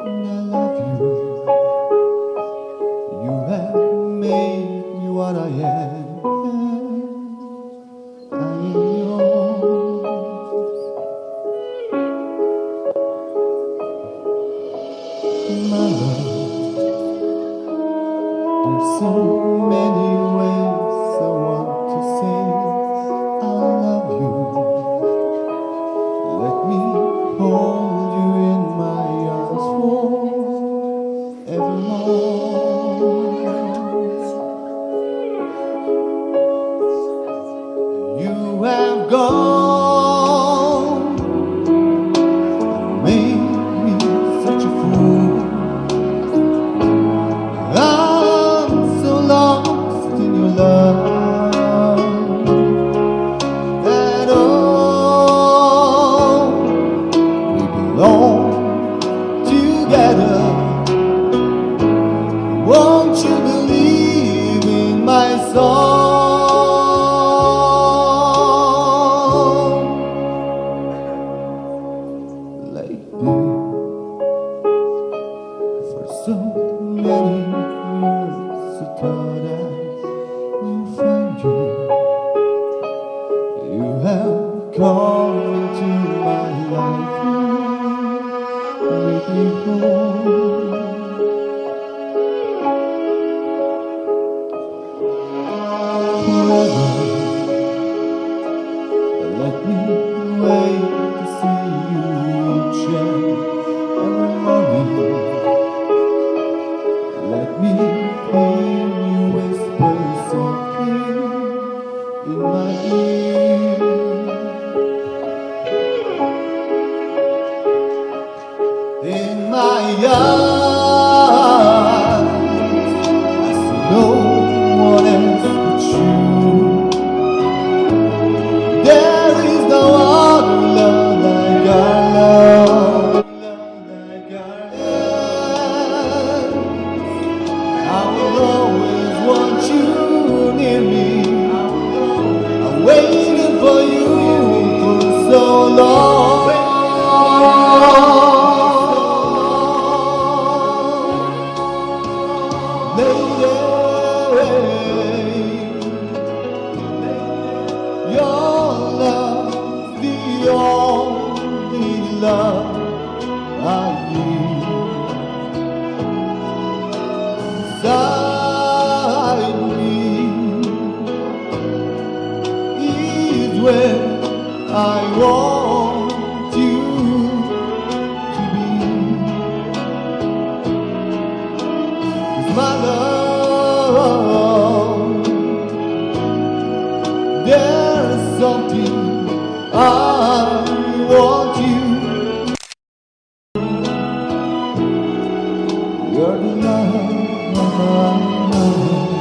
I love you. You have made me what I am. I am yours, my love. There's so many ways I want to say I love you. Let me hold you in my arms forevermore. You have gone, made me such a fool. I'm so lost in your love that all we belong together. Won't you believe in my song? Lately, for so many years, I thought I will find you. You have come into my life, make me whole. Forever, let me wait to see you each and every morning. Let me hear you whisper softly in my ear. In my eyes, I see no one else but you. There is no other love like our love, like our love. I will always want you near me. I waited for you for so long. Lady, your love, the only love I need. Inside me is where I want you to be. 'Cause my love, there's something I want you. You're the love of my life.